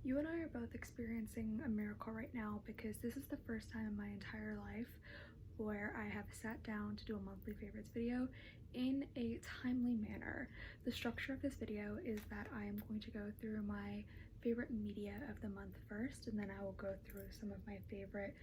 You and I are both experiencing a miracle right now because this is the first time in my entire life where I have sat down to do a monthly favorites video in a timely manner. The structure of this video is that I am going to go through my favorite media of the month first, and then I will go through some of my favorite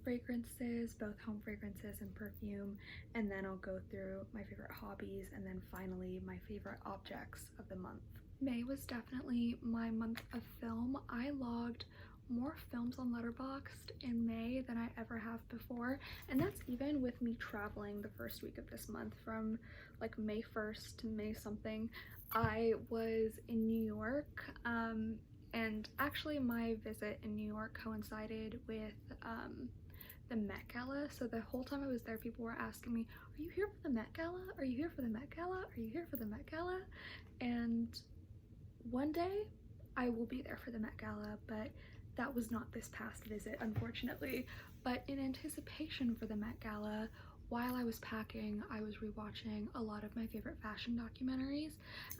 fragrances, both home fragrances and perfume, and then I'll go through my favorite hobbies, and then finally my favorite objects of the month. May was definitely my month of film. I logged more films on Letterboxd in May than I ever have before, and that's even with me traveling the first week of this month. From like May 1st to May something, I was in New York, and actually my visit in New York coincided with the Met Gala. So the whole time I was there, people were asking me, are you here for the Met Gala? Are you here for the Met Gala? Are you here for the Met Gala? And one day I will be there for the Met Gala, but that was not this past visit, unfortunately. But in anticipation for the Met Gala, while I was packing, I was rewatching a lot of my favorite fashion documentaries,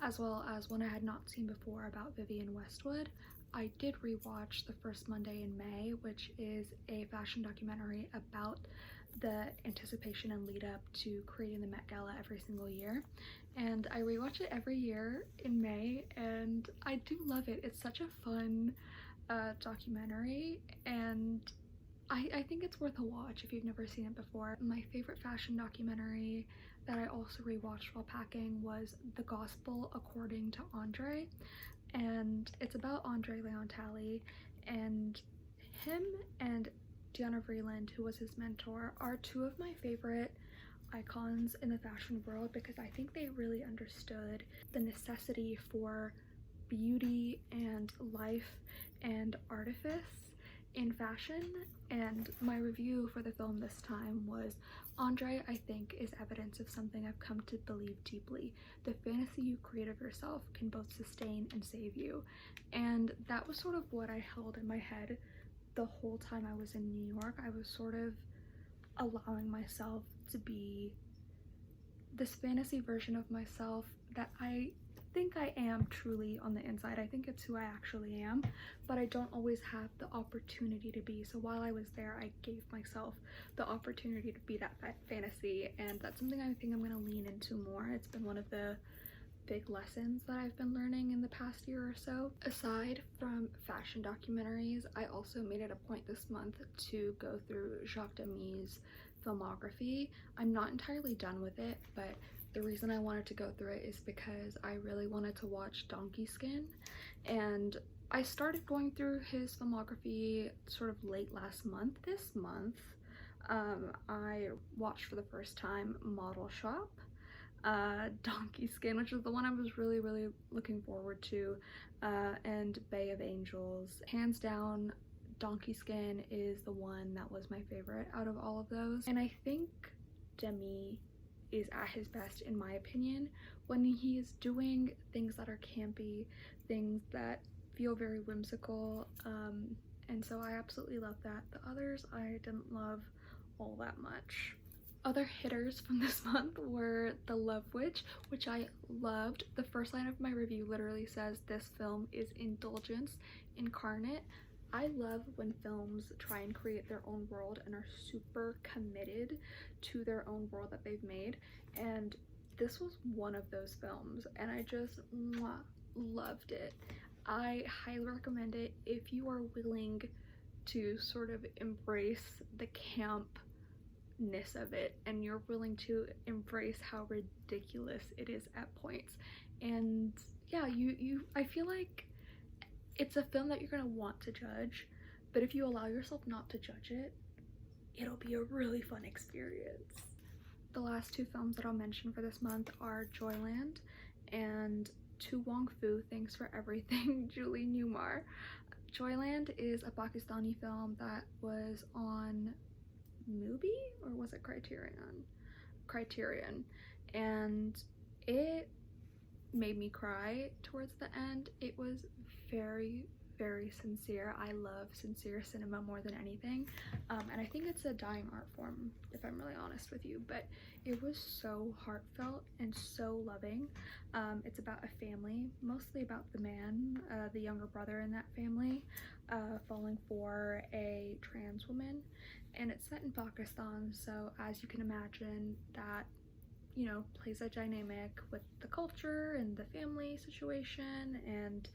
as well as one I had not seen before about Vivienne Westwood. I did rewatch The First Monday in May, which is a fashion documentary about the anticipation and lead up to creating the Met Gala every single year, and I rewatch it every year in May, and I do love it. It's such a fun documentary, and I think it's worth a watch if you've never seen it before. My favorite fashion documentary that I also rewatched while packing was The Gospel According to Andre, and it's about Andre Leontali, and him and Diana Vreeland, who was his mentor, are two of my favorite icons in the fashion world because I think they really understood the necessity for beauty and life and artifice in fashion. And my review for the film this time was, Andre, I think, is evidence of something I've come to believe deeply. The fantasy you create of yourself can both sustain and save you. And that was sort of what I held in my head the whole time I was in New York. I was sort of allowing myself to be this fantasy version of myself that I think I am truly on the inside. I think it's who I actually am, but I don't always have the opportunity to be. So while I was there, I gave myself the opportunity to be that fantasy, and that's something I think I'm going to lean into more. It's been one of the big lessons that I've been learning in the past year or so. Aside from fashion documentaries, I also made it a point this month to go through Jacques Demy's filmography. I'm not entirely done with it, but the reason I wanted to go through it is because I really wanted to watch Donkey Skin, and I started going through his filmography sort of late last month. This month, I watched for the first time Model Shop, Donkey Skin, which is the one I was really looking forward to, and Bay of Angels. Hands down, Donkey Skin is the one that was my favorite out of all of those, and I think Demy is at his best, in my opinion, when he is doing things that are campy, things that feel very whimsical, and so I absolutely love that. The others I didn't love all that much. Other hitters from this month were The Love Witch, which I loved. The first line of my review literally says, this film is indulgence incarnate. I love when films try and create their own world and are super committed to their own world that they've made, and this was one of those films, and I just loved it. I highly recommend it if you are willing to sort of embrace the campness of it, and you're willing to embrace how ridiculous it is at points. And yeah, I feel like it's a film that you're gonna want to judge, but if you allow yourself not to judge it, it'll be a really fun experience. The last two films that I'll mention for this month are Joyland and To Wong Fu, Thanks for Everything, Julie Newmar. Joyland is a Pakistani film that was on Mubi, or was it Criterion, and it made me cry towards the end. It was very very sincere. I love sincere cinema more than anything, and I think it's a dying art form, if I'm really honest with you, but it was so heartfelt and so loving. It's about a family, mostly about the man, the younger brother in that family, falling for a trans woman, and it's set in Pakistan, so as you can imagine, that, you know, plays a dynamic with the culture and the family situation and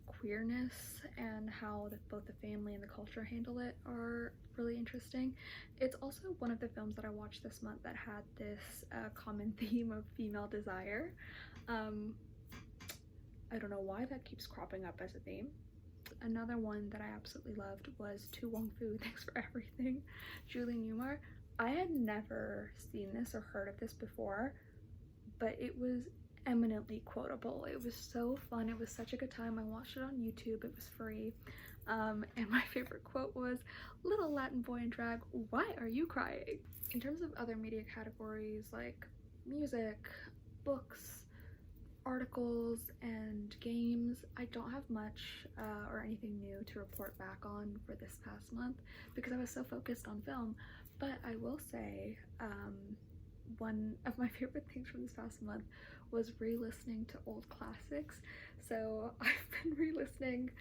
queerness, and how both the family and the culture handle it are really interesting. It's also one of the films that I watched this month that had this common theme of female desire. I don't know why that keeps cropping up as a theme. Another one that I absolutely loved was To Wong Fu, Thanks for Everything, Julie Newmar. I had never seen this or heard of this before, but it was eminently quotable. It was so fun. It was such a good time. I watched it on YouTube. It was free. And my favorite quote was, "Little Latin boy in drag, why are you crying?" In terms of other media categories like music, books, articles, and games, I don't have much or anything new to report back on for this past month because I was so focused on film. But I will say, one of my favorite things from this past month was re-listening to old classics. So I've been re-listening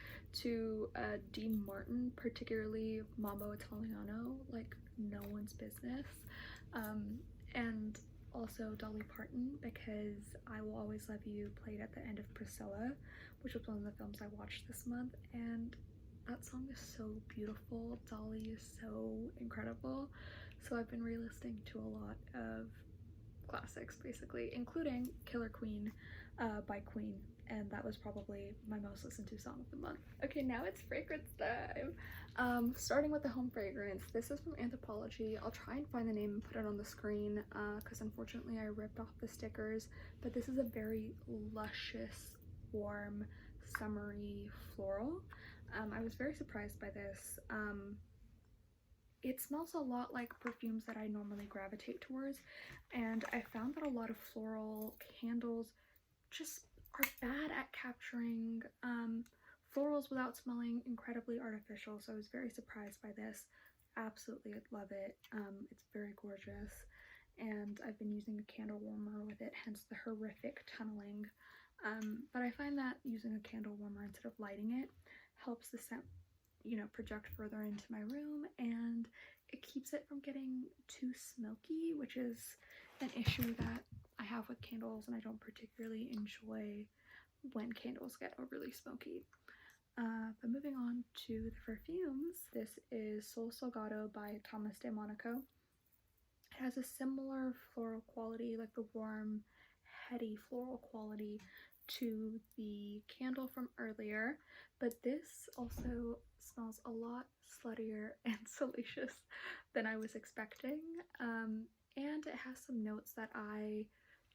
to Dean Martin, particularly Mambo Italiano, like no one's business, and also Dolly Parton, because I Will Always Love You played at the end of Priscilla, which was one of the films I watched this month, and that song is so beautiful. Dolly is so incredible. So I've been re-listening to a lot of classics, basically, including Killer Queen by Queen, and that was probably my most listened to song of the month. Okay, now it's fragrance time. Starting with the home fragrance. This is from Anthropology. I'll try and find the name and put it on the screen because unfortunately I ripped off the stickers, but this is a very luscious, warm, summery floral. I was very surprised by this. It smells a lot like perfumes that I normally gravitate towards, and I found that a lot of floral candles just are bad at capturing florals without smelling incredibly artificial, so I was very surprised by this. Absolutely love it. It's very gorgeous, and I've been using a candle warmer with it, hence the horrific tunneling. But I find that using a candle warmer instead of lighting it helps the scent, you know, project further into my room, and it keeps it from getting too smoky, which is an issue that I have with candles, and I don't particularly enjoy when candles get overly smoky. But moving on to the perfumes, this is Sol Salgado by Thomas de Monaco. It has a similar floral quality, like the warm, heady floral quality to the candle from earlier, but this also smells a lot sluttier and salacious than I was expecting, and it has some notes that I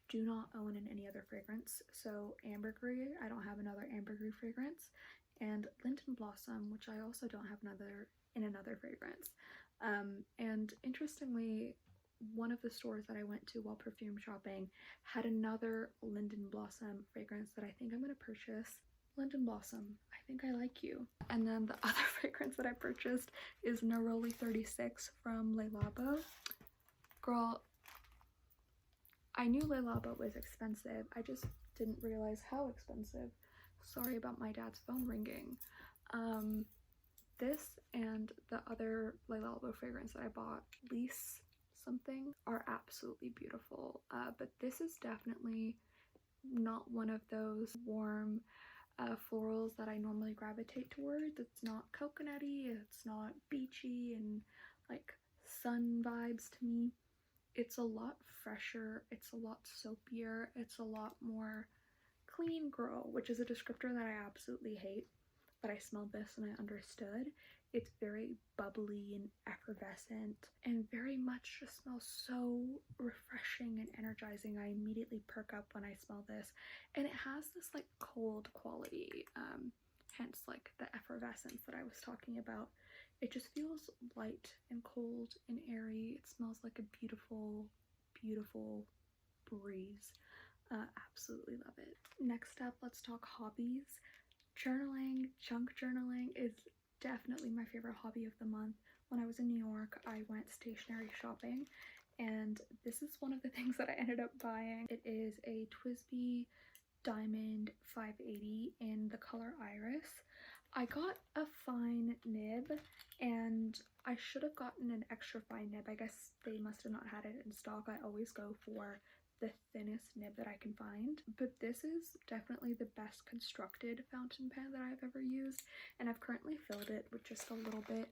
do not own in any other fragrance. So ambergris, I don't have another ambergris fragrance, and linden blossom, which I also don't have in another fragrance. And interestingly, one of the stores that I went to while perfume shopping had another linden blossom fragrance that I think I'm going to purchase. Linden Blossom, I think I like you. And then the other fragrance that I purchased is Neroli 36 from Le Labo. Girl, I knew Le Labo was expensive, I just didn't realize how expensive. Sorry about my dad's phone ringing. This and the other Le Labo fragrance that I bought, Lease something, are absolutely beautiful, but this is definitely not one of those warm florals that I normally gravitate towards. It's not coconutty, it's not beachy and like sun vibes to me. It's a lot fresher, it's a lot soapier, it's a lot more clean girl, which is a descriptor that I absolutely hate, but I smelled this and I understood. It's very bubbly and effervescent and very much just smells so refreshing and energizing. I immediately perk up when I smell this, and it has this like cold quality, hence like the effervescence that I was talking about. It just feels light and cold and airy. It smells like a beautiful, beautiful breeze. Absolutely love it. Next up, let's talk hobbies. Journaling, junk journaling is definitely my favorite hobby of the month. When I was in New York, I went stationery shopping, and this is one of the things that I ended up buying. It is a TWSBI Diamond 580 in the color Iris. I got a fine nib, and I should have gotten an extra fine nib. I guess they must have not had it in stock. I always go for the thinnest nib that I can find, but this is definitely the best constructed fountain pen that I've ever used, and I've currently filled it with just a little bit,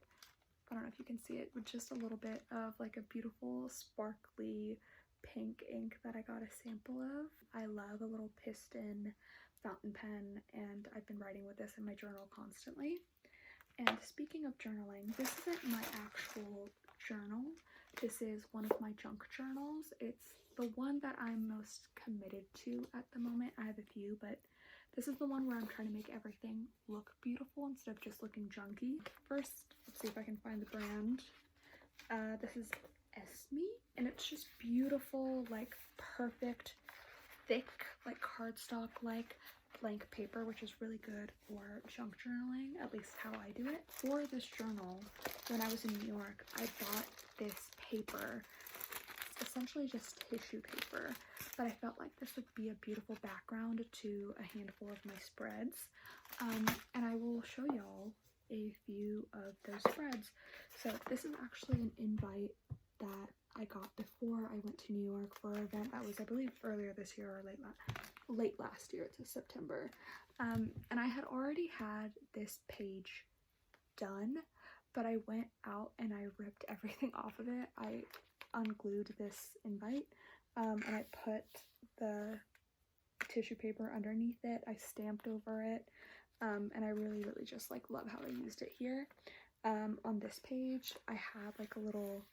I don't know if you can see it, with just a little bit of like a beautiful sparkly pink ink that I got a sample of. I love a little piston fountain pen, and I've been writing with this in my journal constantly. And speaking of journaling, this isn't my actual journal. This is one of my junk journals. It's the one that I'm most committed to at the moment. I have a few, but this is the one where I'm trying to make everything look beautiful instead of just looking junky. First, let's see if I can find the brand. This is Esme, and it's just beautiful, like perfect, thick, like cardstock, like blank paper, which is really good for junk journaling, at least how I do it. For this journal, when I was in New York, I bought this paper. It's essentially just tissue paper, but I felt like this would be a beautiful background to a handful of my spreads, and I will show y'all a few of those spreads. So this is actually an invite that I got before I went to New York for an event that was, I believe, earlier this year or late last year. It's September, and I had already had this page done, but I went out and I ripped everything off of it. I unglued this invite, and I put the tissue paper underneath it. I stamped over it, and I really just like love how I used it here. On this page I have like a little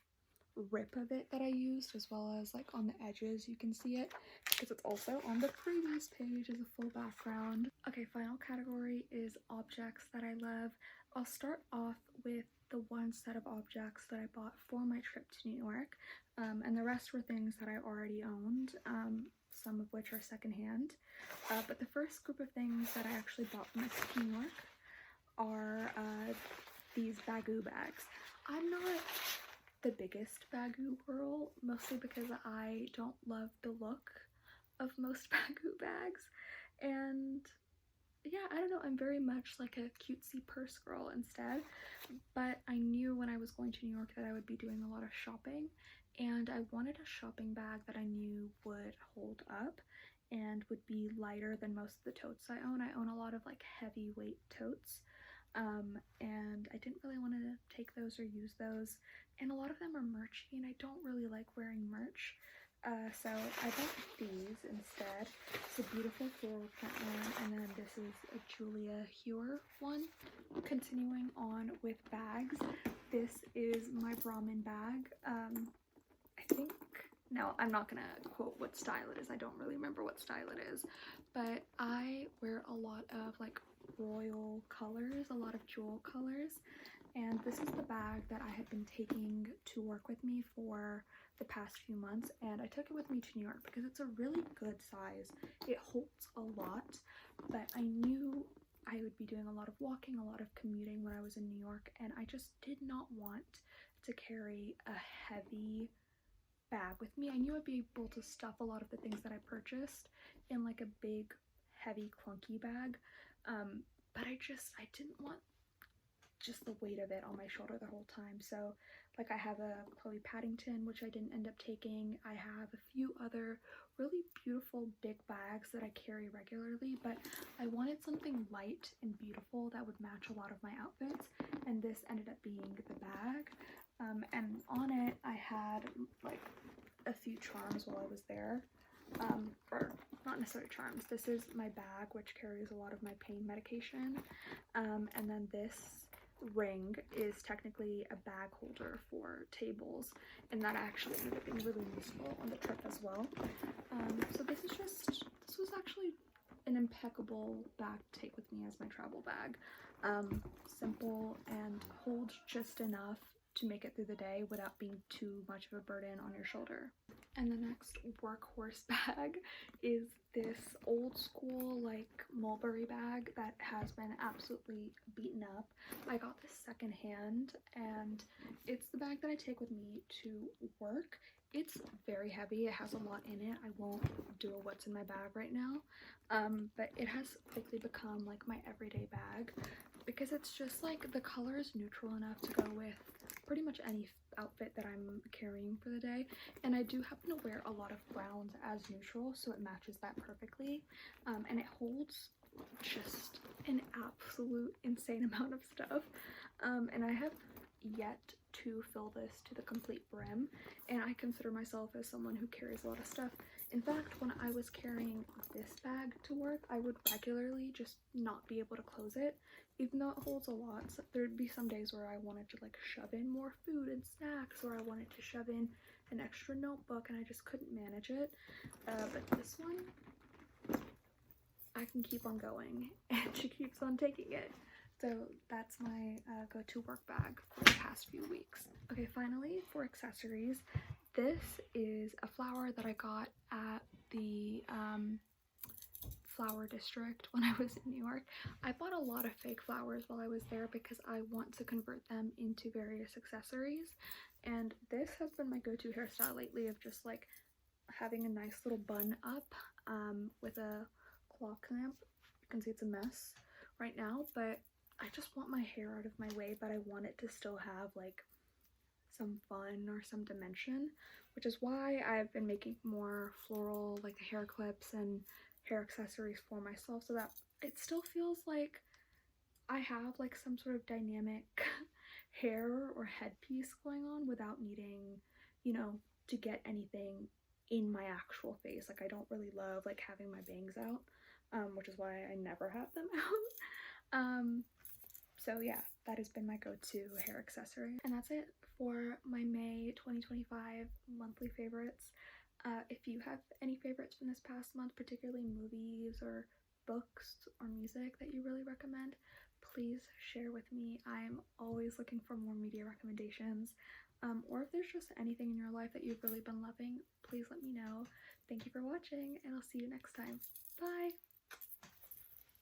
rip of it that I used, as well as like on the edges you can see it, because it's also on the previous page as a full background. Okay, final category is objects that I love. I'll start off with the one set of objects that I bought for my trip to New York, and the rest were things that I already owned, some of which are secondhand. But the first group of things that I actually bought for my trip to New York are these bagoo bags. I'm not the biggest bagoo girl, mostly because I don't love the look of most bagoo bags, and yeah, I don't know, I'm very much like a cutesy purse girl instead. But I knew when I was going to New York that I would be doing a lot of shopping, and I wanted a shopping bag that I knew would hold up and would be lighter than most of the totes I own. I own a lot of like heavyweight totes, and I didn't really want to take those or use those, and a lot of them are merchy, and I don't really like wearing merch. So I bought these instead. It's a beautiful floral print one, and then this is a Julia Hewer one. Continuing on with bags, this is my Brahmin bag. I think, now I'm not gonna quote what style it is, I don't really remember what style it is, but I wear a lot of like royal colors, a lot of jewel colors, and this is the bag that I had been taking to work with me for the past few months, and I took it with me to New York because it's a really good size. It holds a lot, but I knew I would be doing a lot of walking, a lot of commuting when I was in New York, and I just did not want to carry a heavy bag with me. I knew I'd be able to stuff a lot of the things that I purchased in like a big, heavy, clunky bag, but I didn't want just the weight of it on my shoulder the whole time. So like I have a Chloe Paddington, which I didn't end up taking. I have a few other really beautiful big bags that I carry regularly, but I wanted something light and beautiful that would match a lot of my outfits, and this ended up being the bag. And on it I had like a few charms while I was there, or not necessarily charms. This is my bag, which carries a lot of my pain medication, and then this ring is technically a bag holder for tables, and that actually ended up being really useful on the trip as well. So this was actually an impeccable bag to take with me as my travel bag. Simple and holds just enough to make it through the day without being too much of a burden on your shoulder. And the next workhorse bag is this old school like mulberry bag that has been absolutely beaten up. I got this secondhand and it's the bag that I take with me to work. It's very heavy, it has a lot in it. I won't do a what's in my bag right now, but it has quickly become like my everyday bag because it's just like the color is neutral enough to go with pretty much any outfit that I'm carrying for the day, and I do happen to wear a lot of browns as neutral, so it matches that perfectly, and it holds just an absolute insane amount of stuff, and I have yet to fill this to the complete brim, and I consider myself as someone who carries a lot of stuff. In fact, when I was carrying this bag to work, I would regularly just not be able to close it, even though it holds a lot. So there'd be some days where I wanted to like shove in more food and snacks, or I wanted to shove in an extra notebook and I just couldn't manage it. But this one, I can keep on going and she keeps on taking it. So that's my go-to work bag for the past few weeks. Okay, finally for accessories, this is a flower that I got at the flower district when I was in New York. I bought a lot of fake flowers while I was there because I want to convert them into various accessories, and this has been my go-to hairstyle lately, of just like having a nice little bun up with a claw clamp. You can see it's a mess right now, but I just want my hair out of my way, but I want it to still have like some fun or some dimension, which is why I've been making more floral like hair clips and hair accessories for myself, so that it still feels like I have like some sort of dynamic hair or headpiece going on without needing, you know, to get anything in my actual face. Like I don't really love like having my bangs out, which is why I never have them out. So yeah, that has been my go-to hair accessory. And that's it for my May 2025 monthly favorites. If you have any favorites from this past month, particularly movies or books or music that you really recommend, please share with me. I'm always looking for more media recommendations. Or if there's just anything in your life that you've really been loving, please let me know. Thank you for watching, and I'll see you next time. Bye!